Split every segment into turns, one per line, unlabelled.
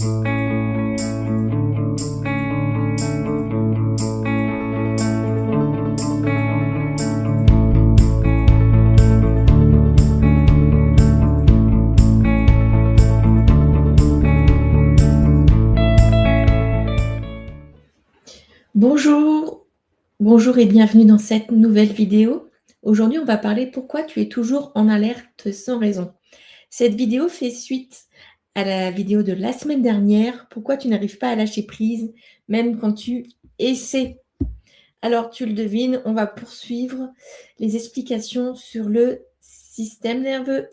Bonjour, bonjour et bienvenue dans cette nouvelle vidéo. Aujourd'hui, on va parler pourquoi tu es toujours en alerte sans raison. Cette vidéo fait suite à la vidéo de la semaine dernière, pourquoi tu n'arrives pas à lâcher prise, même quand tu essaies. Alors, tu le devines, on va poursuivre les explications sur le système nerveux.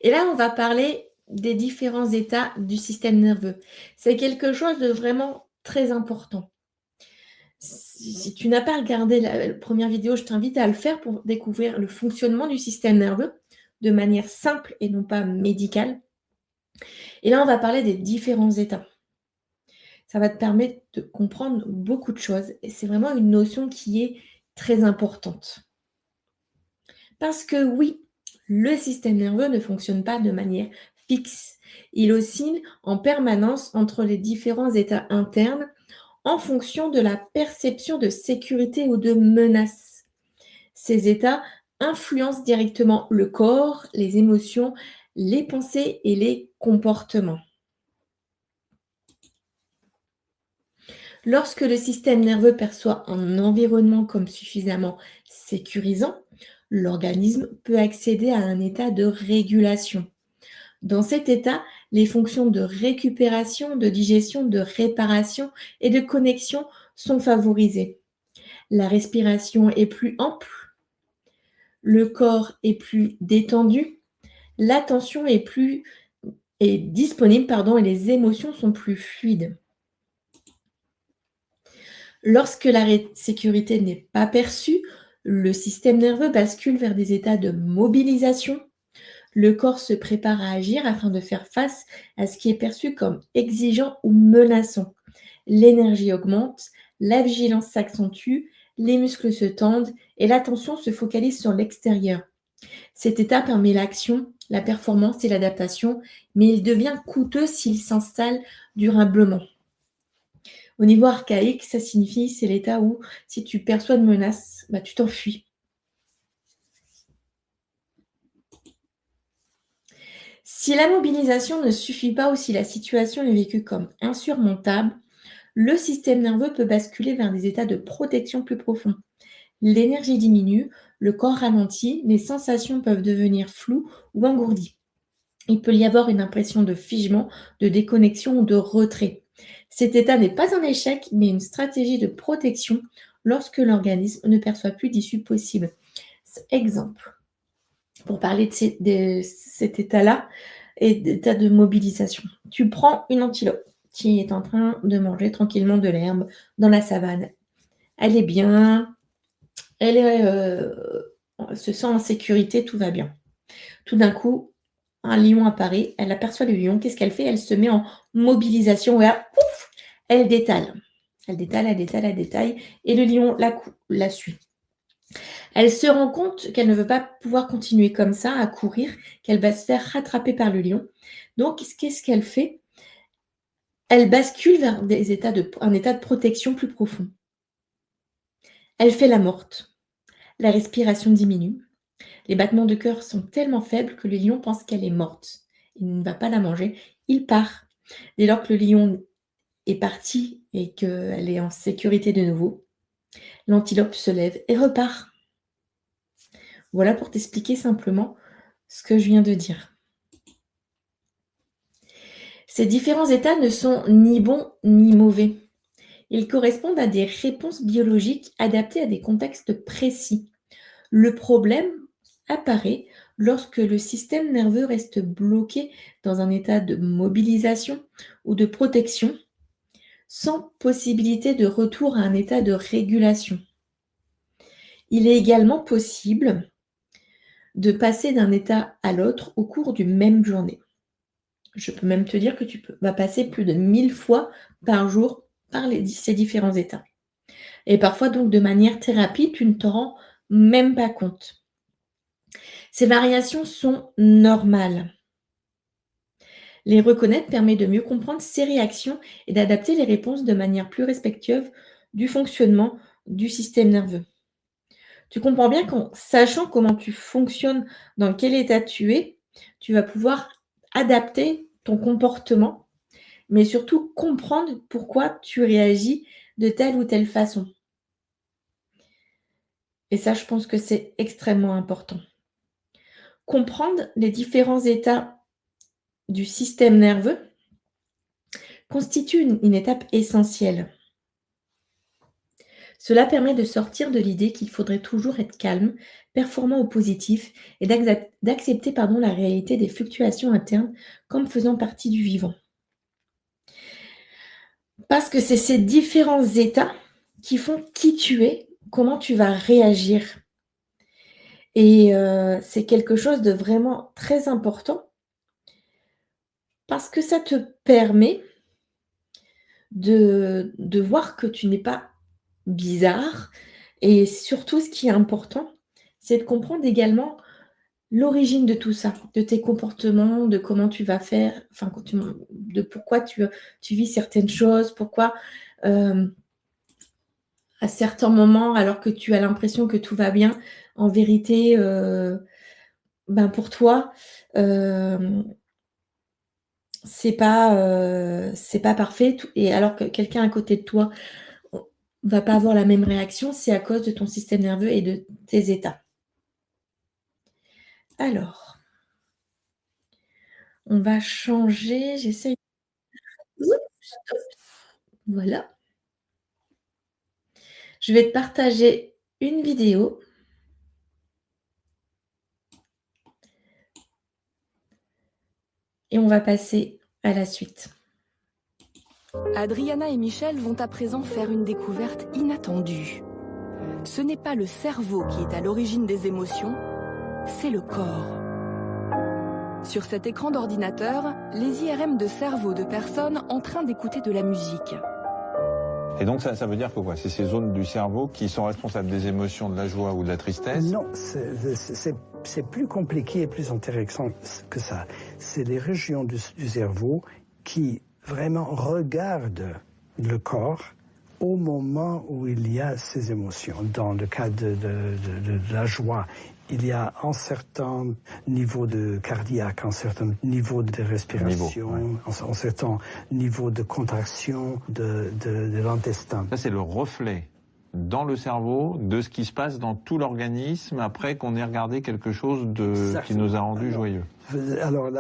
Et là, on va parler des différents états du système nerveux. C'est quelque chose de vraiment très important. Si tu n'as pas regardé la première vidéo, je t'invite à le faire pour découvrir le fonctionnement du système nerveux de manière simple et non pas médicale. Et là, on va parler des différents états. Ça va te permettre de comprendre beaucoup de choses et c'est vraiment une notion qui est très importante. Parce que oui, le système nerveux ne fonctionne pas de manière fixe. Il oscille en permanence entre les différents états internes en fonction de la perception de sécurité ou de menace. Ces états influencent directement le corps, les émotions, les pensées et les comportements. Lorsque le système nerveux perçoit un environnement comme suffisamment sécurisant, l'organisme peut accéder à un état de régulation. Dans cet état, les fonctions de récupération, de digestion, de réparation et de connexion sont favorisées. La respiration est plus ample, le corps est plus détendu, l'attention est disponible et les émotions sont plus fluides. Lorsque la sécurité n'est pas perçue, le système nerveux bascule vers des états de mobilisation. Le corps se prépare à agir afin de faire face à ce qui est perçu comme exigeant ou menaçant. L'énergie augmente, la vigilance s'accentue, les muscles se tendent et l'attention se focalise sur l'extérieur. Cet état permet l'action, la performance et l'adaptation, mais il devient coûteux s'il s'installe durablement. Au niveau archaïque, ça signifie c'est l'état où si tu perçois une menace, tu t'enfuis. Si la mobilisation ne suffit pas ou si la situation est vécue comme insurmontable, le système nerveux peut basculer vers des états de protection plus profonds. L'énergie diminue, le corps ralentit, les sensations peuvent devenir floues ou engourdies. Il peut y avoir une impression de figement, de déconnexion ou de retrait. Cet état n'est pas un échec, mais une stratégie de protection lorsque l'organisme ne perçoit plus d'issue possible. Exemple, pour parler de cet état-là et d'état de mobilisation. Tu prends une antilope qui est en train de manger tranquillement de l'herbe dans la savane. Elle est bien, elle se sent en sécurité, tout va bien. Tout d'un coup, un lion apparaît, elle aperçoit le lion, qu'est-ce qu'elle fait? Elle se met en mobilisation et là, pouf, elle détale. Elle détale, elle détaille et le lion la suit. Elle se rend compte qu'elle ne veut pas pouvoir continuer comme ça à courir, qu'elle va se faire rattraper par le lion. Donc, qu'est-ce qu'elle fait? Elle bascule vers un état de protection plus profond. Elle fait la morte. La respiration diminue. Les battements de cœur sont tellement faibles que le lion pense qu'elle est morte. Il ne va pas la manger. Il part. Dès lors que le lion est parti et qu'elle est en sécurité de nouveau, l'antilope se lève et repart. Voilà pour t'expliquer simplement ce que je viens de dire. Ces différents états ne sont ni bons ni mauvais. Ils correspondent à des réponses biologiques adaptées à des contextes précis. Le problème apparaît lorsque le système nerveux reste bloqué dans un état de mobilisation ou de protection, sans possibilité de retour à un état de régulation. Il est également possible de passer d'un état à l'autre au cours d'une même journée. Je peux même te dire que tu vas passer plus de 1000 fois par jour par ces différents états. Et parfois, donc, de manière très rapide, tu ne t'en rends même pas compte. Ces variations sont normales. Les reconnaître permet de mieux comprendre ses réactions et d'adapter les réponses de manière plus respectueuse du fonctionnement du système nerveux. Tu comprends bien qu'en sachant comment tu fonctionnes, dans quel état tu es, tu vas pouvoir adapter ton comportement, mais surtout comprendre pourquoi tu réagis de telle ou telle façon. Et ça, je pense que c'est extrêmement important. Comprendre les différents états du système nerveux constitue une étape essentielle. Cela permet de sortir de l'idée qu'il faudrait toujours être calme, performant ou positif, et d'accepter la réalité des fluctuations internes comme faisant partie du vivant. Parce que c'est ces différents états qui font qui tu es, comment tu vas réagir. Et c'est quelque chose de vraiment très important parce que ça te permet de voir que tu n'es pas bizarre et surtout ce qui est important, c'est de comprendre également l'origine de tout ça, de tes comportements, de comment tu vas faire, enfin de pourquoi tu vis certaines choses, pourquoi, à certains moments, alors que tu as l'impression que tout va bien, en vérité, pour toi, hem, c'est pas parfait tout et alors que quelqu'un à côté de toi va pas avoir la même réaction, c'est à cause de ton système nerveux et de tes états. Alors, on va changer, j'essaie stop, voilà. Je vais te partager une vidéo et on va passer à la suite.
Adriana et Michel vont à présent faire une découverte inattendue. Ce n'est pas le cerveau qui est à l'origine des émotions, c'est le corps. Sur cet écran d'ordinateur, les IRM de cerveau de personnes en train d'écouter de la musique.
Et donc ça veut dire que quoi? C'est ces zones du cerveau qui sont responsables des émotions, de la joie ou de la tristesse?
Non, c'est plus compliqué et plus intéressant que ça. C'est les régions du cerveau qui vraiment regardent le corps au moment où il y a ces émotions. Dans le cas de la joie, il y a un certain niveau de cardiaque, un certain niveau de respiration, un certain niveau de contraction de l'intestin.
Ça, c'est le reflet dans le cerveau de ce qui se passe dans tout l'organisme après qu'on ait regardé quelque chose qui nous a rendu joyeux.
Alors,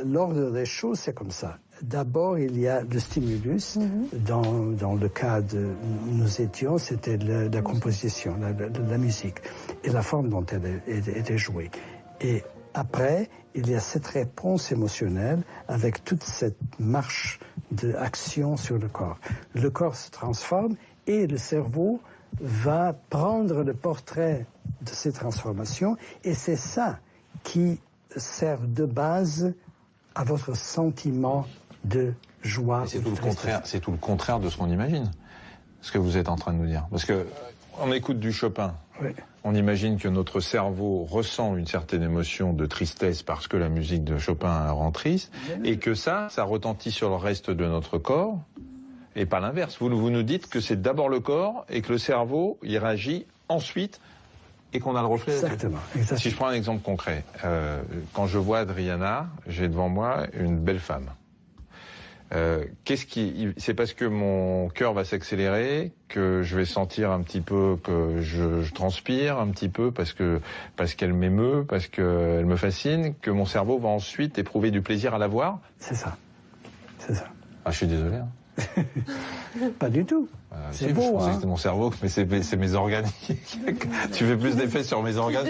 l'ordre des choses, c'est comme ça. D'abord, il y a le stimulus. Dans le cas de nous étions, c'était la composition, la musique, et la forme dont elle était jouée. Et après, il y a cette réponse émotionnelle avec toute cette marche d'action sur le corps. Le corps se transforme et le cerveau va prendre le portrait de ces transformations, et c'est ça qui sert de base à votre sentiment de joie.
C'est tout le contraire de ce qu'on imagine, ce que vous êtes en train de nous dire. Parce que on écoute du Chopin, on imagine que notre cerveau ressent une certaine émotion de tristesse parce que la musique de Chopin rend triste, et que ça retentit sur le reste de notre corps, et pas l'inverse. Vous nous dites que c'est d'abord le corps et que le cerveau y réagit ensuite, et qu'on a le reflet.
Exactement.
Si je prends un exemple concret, quand je vois Adriana, j'ai devant moi une belle femme. C'est parce que mon cœur va s'accélérer, que je vais sentir un petit peu que je transpire un petit peu parce qu'elle m'émeut, parce qu'elle me fascine, que mon cerveau va ensuite éprouver du plaisir à la voir.
C'est ça.
Ah, je suis désolé. Hein.
Pas du tout. C'est beau,
je pensais que c'était mon cerveau, mais c'est mes organes. Tu fais plus d'effet sur mes organes.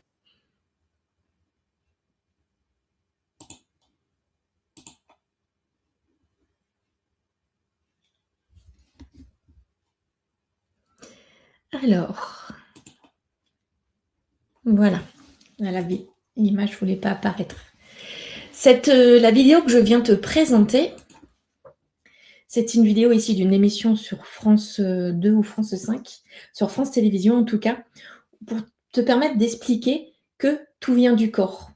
Alors, voilà, l'image ne voulait pas apparaître. La vidéo que je viens te présenter, c'est une vidéo ici d'une émission sur France 2 ou France 5, sur France Télévisions en tout cas, pour te permettre d'expliquer que tout vient du corps.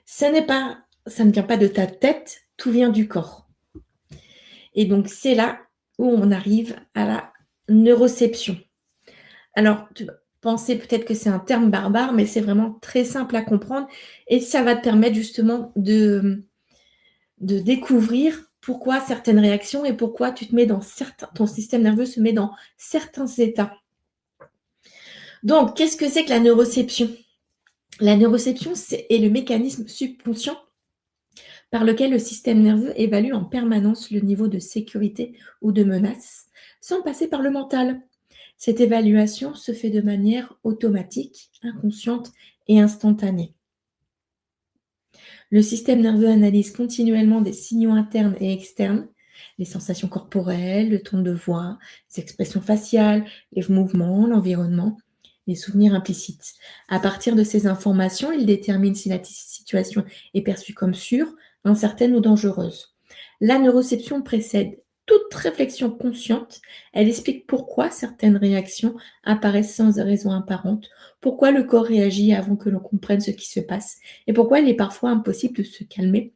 Ce n'est pas ça ne vient pas de ta tête, tout vient du corps. Et donc, c'est là où on arrive à la neuroception. Alors, tu vas penser peut-être que c'est un terme barbare, mais c'est vraiment très simple à comprendre et ça va te permettre justement de découvrir pourquoi certaines réactions et pourquoi tu te mets dans ton système nerveux se met dans certains états. Donc, qu'est-ce que c'est que la neuroception? La neuroception est le mécanisme subconscient par lequel le système nerveux évalue en permanence le niveau de sécurité ou de menace, sans passer par le mental. Cette évaluation se fait de manière automatique, inconsciente et instantanée. Le système nerveux analyse continuellement des signaux internes et externes, les sensations corporelles, le ton de voix, les expressions faciales, les mouvements, l'environnement, les souvenirs implicites. À partir de ces informations, il détermine si la situation est perçue comme sûre, incertaine ou dangereuse. La neuroception précède toute réflexion consciente. Elle explique pourquoi certaines réactions apparaissent sans raison apparente, pourquoi le corps réagit avant que l'on comprenne ce qui se passe et pourquoi il est parfois impossible de se calmer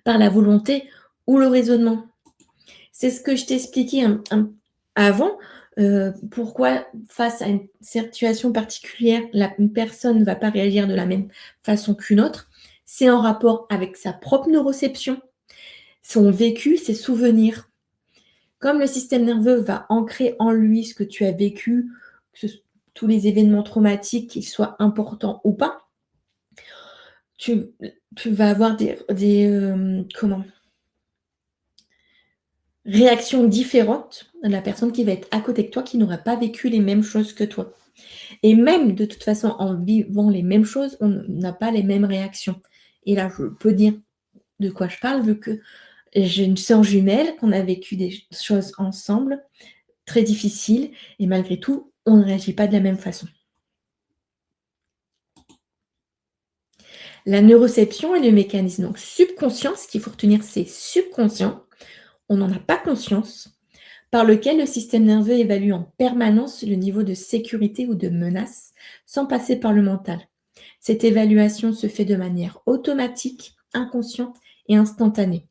par la volonté ou le raisonnement. C'est ce que je t'expliquais avant. Pourquoi face à une situation particulière, une personne ne va pas réagir de la même façon qu'une autre. C'est en rapport avec sa propre neuroception, son vécu, ses souvenirs. Comme le système nerveux va ancrer en lui ce que tu as vécu, tous les événements traumatiques, qu'ils soient importants ou pas, tu vas avoir des réactions différentes de la personne qui va être à côté de toi, qui n'aura pas vécu les mêmes choses que toi. Et même, de toute façon, en vivant les mêmes choses, on n'a pas les mêmes réactions. Et là, je peux dire de quoi je parle, vu que j'ai une sœur jumelle, qu'on a vécu des choses ensemble, très difficiles, et malgré tout, on ne réagit pas de la même façon. La neuroception est le mécanisme donc subconscient, ce qu'il faut retenir, c'est subconscient, on n'en a pas conscience, par lequel le système nerveux évalue en permanence le niveau de sécurité ou de menace, sans passer par le mental. Cette évaluation se fait de manière automatique, inconsciente et instantanée.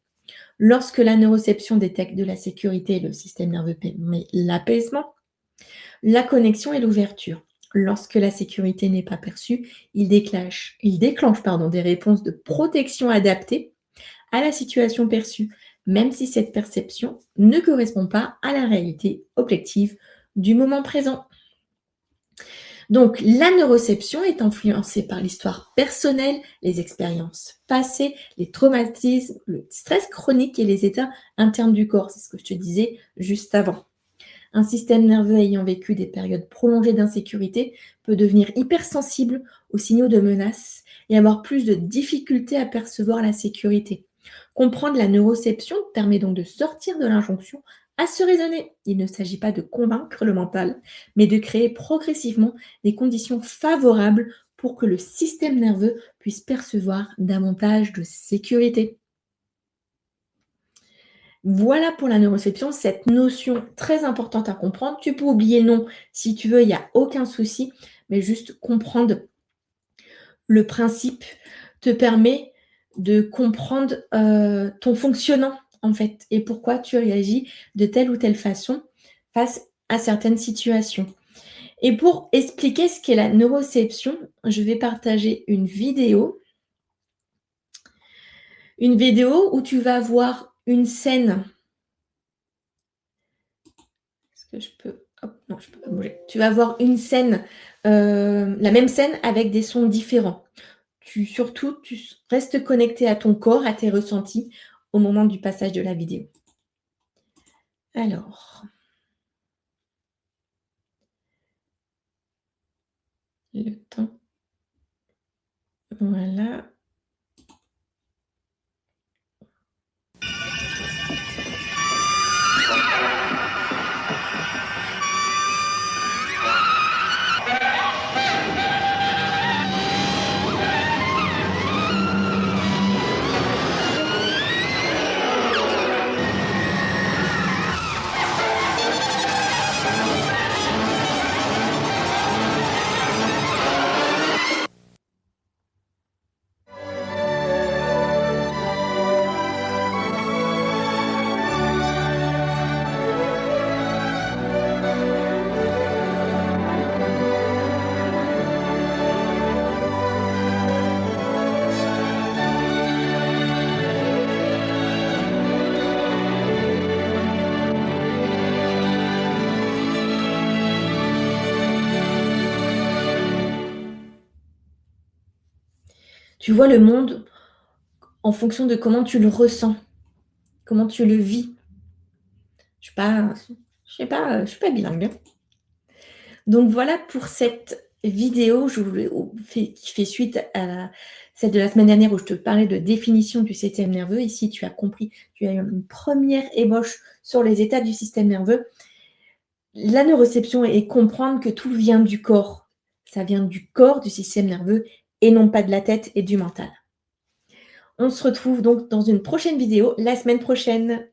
Lorsque la neuroception détecte de la sécurité, le système nerveux permet l'apaisement, la connexion et l'ouverture. Lorsque la sécurité n'est pas perçue, il déclenche des réponses de protection adaptées à la situation perçue, même si cette perception ne correspond pas à la réalité objective du moment présent. Donc, la neuroception est influencée par l'histoire personnelle, les expériences passées, les traumatismes, le stress chronique et les états internes du corps. C'est ce que je te disais juste avant. Un système nerveux ayant vécu des périodes prolongées d'insécurité peut devenir hypersensible aux signaux de menace et avoir plus de difficultés à percevoir la sécurité. Comprendre la neuroception permet donc de sortir de l'injonction à se raisonner. Il ne s'agit pas de convaincre le mental, mais de créer progressivement des conditions favorables pour que le système nerveux puisse percevoir davantage de sécurité. Voilà pour la neuroception, cette notion très importante à comprendre. Tu peux oublier le nom si tu veux, il n'y a aucun souci, mais juste comprendre le principe te permet de comprendre ton fonctionnement en fait et pourquoi tu réagis de telle ou telle façon face à certaines situations. Et pour expliquer ce qu'est la neuroception, je vais partager une vidéo où tu vas voir une scène. Est-ce que je peux... Hop, non, je peux pas bouger. Tu vas voir une scène, la même scène avec des sons différents. Surtout, tu restes connecté à ton corps, à tes ressentis au moment du passage de la vidéo. Alors, le temps. Voilà. Tu vois le monde en fonction de comment tu le ressens, comment tu le vis. Je suis pas bilingue, hein. Donc voilà pour cette vidéo qui fait suite à celle de la semaine dernière où je te parlais de définition du système nerveux. Ici, tu as compris, tu as eu une première ébauche sur les états du système nerveux. La neuroception est comprendre que tout vient du corps. Ça vient du corps, du système nerveux, et non pas de la tête et du mental. On se retrouve donc dans une prochaine vidéo la semaine prochaine.